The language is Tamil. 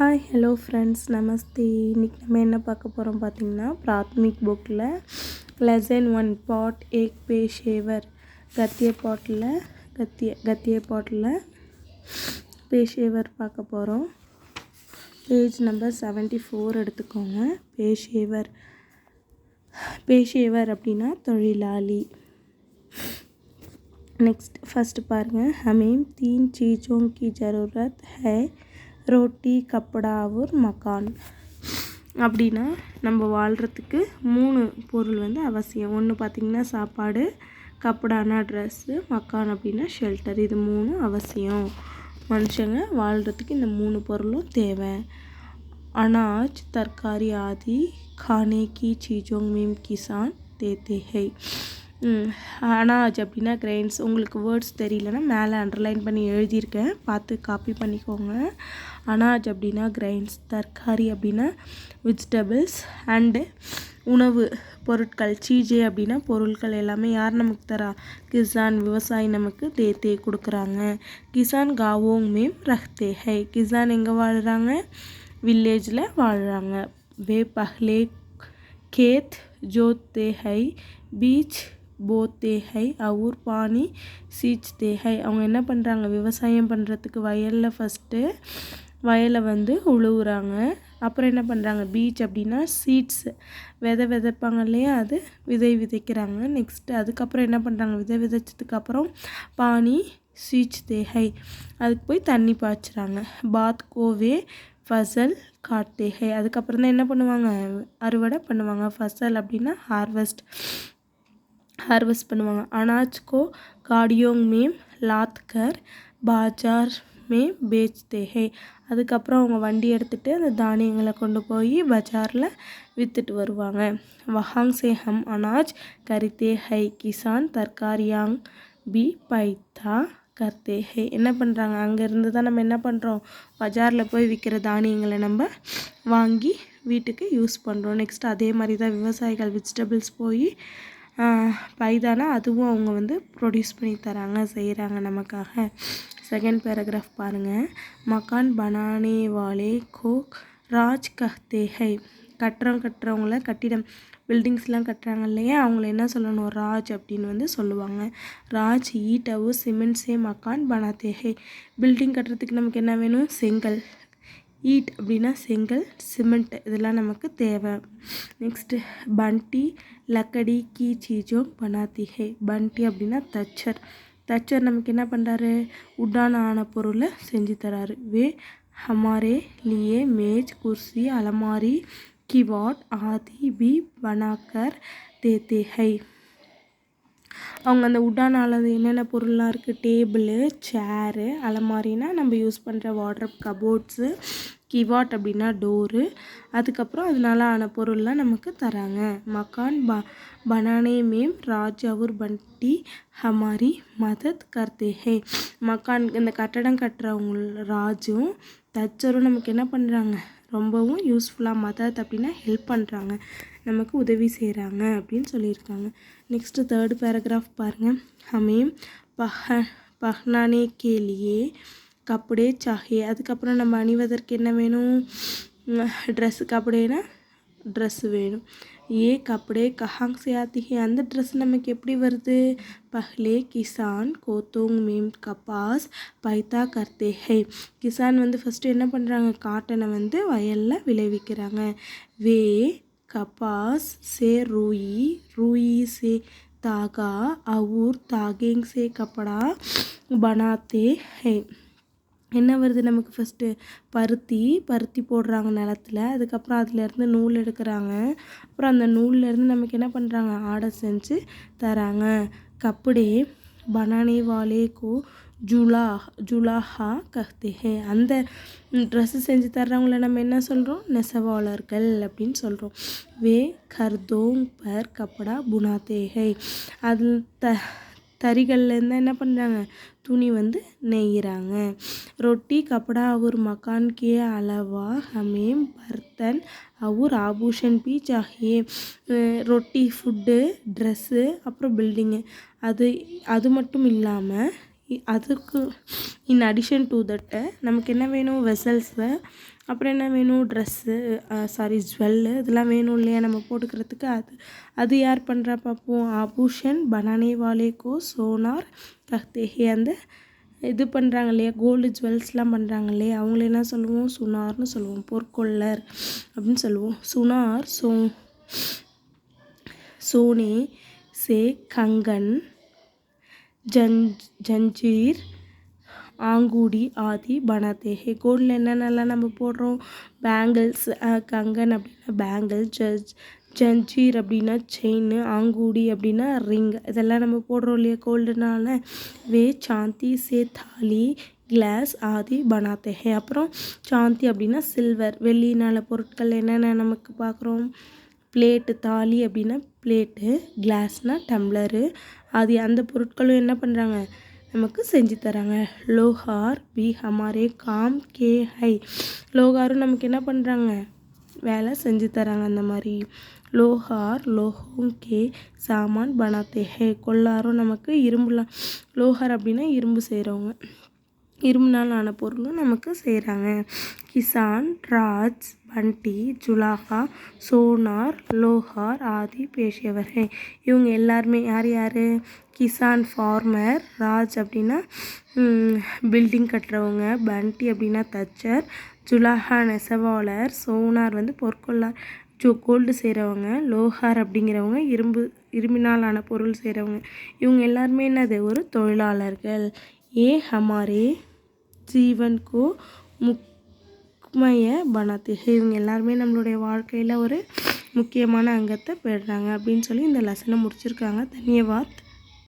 ஹாய் ஹலோ ஃப்ரெண்ட்ஸ் நமஸ்தே. இன்றைக்கி நம்ம என்ன பார்க்க போகிறோம் பார்த்திங்கன்னா, பிராத்மிக் புக்கில் லெசன் 1 பாட் ஏக் பேஷேவர் கத்திய பாட்டில் பேஷேவர் பார்க்க போகிறோம். பேஜ் நம்பர் 74 எடுத்துக்கோங்க. பேஷேவர் அப்படின்னா தொழிலாளி. नेक्स्ट फर्स्ट पारेंगे, हमें 3 चीज़ों की ज़रूरत है, रोटी कपड़ा और मकान. அப்படின்னா நம்ம வாழ்கிறதுக்கு 3 பொருள் வந்து அவசியம். ஒன்று பார்த்திங்கன்னா சாப்பாடு, கப்படானா ட்ரெஸ்ஸு, மக்கான் அப்படின்னா ஷெல்டர். இது 3 அவசியம். மனுஷங்க வாழ்கிறதுக்கு இந்த 3 பொருளும் தேவை. अनाज तरकारी आदि खाने की चीज़ों में किसान देते हैं. அனாஜ் அப்படின்னா கிரெயின்ஸ். உங்களுக்கு வேர்ட்ஸ் தெரியலன்னா மேலே அண்டர்லைன் பண்ணி எழுதியிருக்கேன், பார்த்து காப்பி பண்ணிக்கோங்க. அனாஜ் அப்படின்னா கிரெயின்ஸ், தர்காரி அப்படின்னா வெஜிடபிள்ஸ் அண்டு உணவு பொருட்கள், சீஜே அப்படின்னா பொருட்கள் எல்லாமே யார் நமக்கு தரா? கிசான், விவசாயி நமக்கு தேத்தே கொடுக்குறாங்க. கிசான் காவோங் மேம் ரஹ்தே ஹை. கிசான் எங்கே வாழ்கிறாங்க? வில்லேஜில் வாழ்கிறாங்க. வே பஹ்லே खेत जोतते हैं, बीज போத்தே ஹை और पानी सींचते हैं. அவங்க என்ன பண்ணுறாங்க? விவசாயம் பண்ணுறதுக்கு வயலில் ஃபஸ்ட்டு வயலை வந்து உழுவுறாங்க. அப்புறம் என்ன பண்ணுறாங்க? பீச் அப்படின்னா சீட்ஸ், விதைப்பாங்க இல்லையா, அது விதைக்கிறாங்க. நெக்ஸ்ட்டு அதுக்கப்புறம் என்ன பண்ணுறாங்க? விதைச்சதுக்கப்புறம் பானி சீச்தே ஹை, அதுக்கு போய் தண்ணி பாய்ச்சுறாங்க. பாத் கோவே ஃபசல் காட்டே ஹை, அதுக்கப்புறம் தான் என்ன பண்ணுவாங்க? அறுவடை பண்ணுவாங்க. ஃபசல் அப்படின்னா ஹார்வெஸ்ட் பண்ணுவாங்க. अनाज को गाड़ियों में लाद कर बाजार में बेचते हैं. அதுக்கப்புறம் அவங்க வண்டி எடுத்துகிட்டு அந்த தானியங்களை கொண்டு போய் பஜாரில் விற்றுட்டு வருவாங்க. வஹாங் சே ஹம் Anaj கரித்தே high, Kisan தர்காரியாங் B பைத்தா கர்த்தே high. என்ன பண்ணுறாங்க? அங்கேருந்து தான் நம்ம என்ன பண்ணுறோம்? பஜாரில் போய் விற்கிற தானியங்களை நம்ம வாங்கி வீட்டுக்கு யூஸ் பண்ணுறோம். நெக்ஸ்ட் அதே மாதிரி தான் விவசாயிகள் வெஜிடபிள்ஸ் போய் பைதானா அதுவும் அவங்க வந்து ப்ரொடியூஸ் பண்ணி தராங்க, செய்கிறாங்க நமக்காக. செகண்ட் பேராகிராஃப் பாருங்கள். மக்கான் பனானே வாலே கோ ராஜ் கஹ்தே ஹை. கட்டுறவங்கள, கட்டிடம் பில்டிங்ஸ்லாம் கட்டுறாங்க இல்லையா, அவங்கள என்ன சொல்லணும்? ராஜ் அப்படின்னு வந்து சொல்லுவாங்க. ராஜ் ஈட் அவு சிமெண்ட் சே மக்கான் பனாத்தே ஹை. பில்டிங் கட்டுறதுக்கு நமக்கு என்ன வேணும்? செங்கல். ஈட் அப்படின்னா செங்கல், சிமெண்ட் இதெல்லாம் நமக்கு தேவை. நெக்ஸ்ட்டு பண்டி லக்கடி கீ சீஜோ பனாத்தி ஹே. பண்டி அப்படின்னா தச்சர் நமக்கு என்ன பண்ணுறாரு? உட்டான ஆன பொருளை செஞ்சு தராரு. வே ஹமாரே லியே மேஜ் குர்சி அலமாரி கிவாட் ஆதி பி பனாக்கர் தேத்தே ஹை. அவங்க அந்த உட்டானால் என்னென்ன பொருள்லாம் இருக்குது? டேபிளு, சேரு, அலமாரினா நம்ம யூஸ் பண்ணுற வார்ட்ரோப், கபோர்ட்ஸு, கிவாட் அப்படின்னா டோரு, அதுக்கப்புறம் அதனால ஆன பொருள்லாம் நமக்கு தராங்க. மக்கான் பனானே மேம் ராஜ் அவுர் பண்டி ஹமாரி மதத் கர்த்தே ஹே. மக்கான் இந்த கட்டடம் கட்டுறவங்க ராஜும் தச்சரும் நமக்கு என்ன பண்ணுறாங்க? ரொம்பவும் யூஸ்ஃபுல்லாக, மதத் அப்படின்னா ஹெல்ப் பண்ணுறாங்க, நமக்கு உதவி செய்கிறாங்க அப்படின்னு சொல்லியிருக்காங்க. நெக்ஸ்ட்டு தேர்ட் பேராகிராஃப் பாருங்கள். ஹமேம் பஹ்னானே கேலியே கப்படே சாஹே. அதுக்கப்புறம் நம்ம அணிவதற்கு என்ன வேணும்? ட்ரெஸ்ஸு. கப்படேனா ட்ரெஸ்ஸு வேணும். ஏ கப்படே கஹாங் சே ஆத்தி ஹே. அந்த ட்ரெஸ் நமக்கு எப்படி வருது? பஹ்லே கிசான் கோத்தோங் மேம் கபாஸ் பைத்தா கர்த்தே ஹே. கிசான் வந்து ஃபஸ்ட்டு என்ன பண்ணுறாங்க? காட்டனை வந்து வயலில் விளைவிக்கிறாங்க. வே कपास से रुई से धागा और धागे से कपड़ा बनाते हैं. என்ன வருது நமக்கு? ஃபஸ்ட்டு பருத்தி போடுறாங்க நிலத்தில். அதுக்கப்புறம் அதுலேருந்து நூல் எடுக்கிறாங்க. அப்புறம் அந்த நூல்லேருந்து நமக்கு என்ன பண்ணுறாங்க? ஆடை செஞ்சு தராங்க. கப்படே பனானே வாலே கோ ஜுலாஹா கஹ்தே ஹே. அந்த ட்ரெஸ்ஸு செஞ்சு தர்றவங்கள நம்ம என்ன சொல்கிறோம்? நெசவாளர்கள் அப்படின்னு சொல்கிறோம். வே கர்தோங் பர் கப்படா புனாத்தே ஹை. அதில் தறிகள்லேருந்து என்ன பண்ணுறாங்க? துணி வந்து நெய்கிறாங்க. ரொட்டி கப்படா और मकान के अलावा हमें बर्तन और आभूषण भी चाहिए. ரொட்டி, ஃபுட்டு, ட்ரெஸ்ஸு, அப்புறம் பில்டிங்கு, அது மட்டும் இல்லாமல் அதுக்கு இன் அடிஷன் டு தட்டு நமக்கு என்ன வேணும்? வெசல்ஸு, அப்புறம் என்ன வேணும்? ட்ரெஸ்ஸு ஜுவல்லு இதெல்லாம் வேணும் இல்லையா நம்ம போட்டுக்கிறதுக்கு. அது யார் பண்ணுறா பார்ப்போம். ஆபூஷன் பனானே வாலே கோ சோனார் கஹ்தே ஹே. அந்த இது பண்ணுறாங்க இல்லையா, கோல்டு ஜுவல்ஸ்லாம் பண்ணுறாங்க இல்லையா, அவங்கள என்ன சொல்லுவோம்? சுனார்னு சொல்லுவோம். பொற்கொள்ளர் அப்படின்னு சொல்லுவோம். சுனார் சோனே சே கங்கன் ஜஞ்சீர் ஆங்கூடி ஆதி பனாத்தே ஹே. கோல்டில் என்னென்னலாம் நம்ம போடுறோம்? பேங்கிள்ஸ், கங்கன் அப்படின்னா பேங்கிள், ஜஞ்சீர் அப்படின்னா செயின், ஆங்கூடி அப்படின்னா ரிங், இதெல்லாம் நம்ம போடுறோம் இல்லையா கோல்டுனால. வே சாந்தி சே தாலி கிளாஸ் ஆதி பனாத்தே ஹே. அப்புறம் சாந்தி அப்படின்னா சில்வர், வெள்ளினால பொருட்கள் என்னென்ன நமக்கு பார்க்குறோம்? பிளேட்டு, தாலி அப்படின்னா பிளேட்டு, கிளாஸ்னால் டம்ளரு, அது அந்த பொருட்களும் என்ன பண்ணுறாங்க? நமக்கு செஞ்சு தராங்க. லோஹார் பி ஹமாரே காம் கே ஹை. லோகாரும் நமக்கு என்ன பண்ணுறாங்க? வேலை செஞ்சு தராங்க. அந்த மாதிரி லோஹார் லோஹோம் கே சாமான் பனாத்தே ஹே. கொல்லாரும் நமக்கு லோஹார் அப்படின்னா இரும்பு செய்கிறவங்க, இரும்புனால் ஆன பொருளும் நமக்கு செய்கிறாங்க. கிசான், ராஜ், பண்டி, ஜுலாஹா, சோனார், லோஹார் ஆதி பேசியவர்கள். இவங்க எல்லாருமே யார் யார்? கிசான் ஃபார்மர், ராஜ் அப்படின்னா பில்டிங் கட்டுறவங்க, பண்டி அப்படின்னா தச்சர், ஜுலாஹா நெசவாளர், சோனார் வந்து பொற்கொள்ளார் கோல்டு செய்கிறவங்க, லோஹார் அப்படிங்கிறவங்க இரும்பினால் ஆன பொருள் செய்கிறவங்க. இவங்க எல்லாருமே என்னது? ஒரு தொழிலாளர்கள். ஏ ஹமாரே ஜீவன் கோ முக்மய பனாத்தே ஹே. இவங்க எல்லாருமே நம்மளுடைய வாழ்க்கையில் ஒரு முக்கியமான அங்கத்தை பெறுறாங்க அப்படின்னு சொல்லி இந்த லெசனை முடிச்சிருக்காங்க. தன்யவாத்.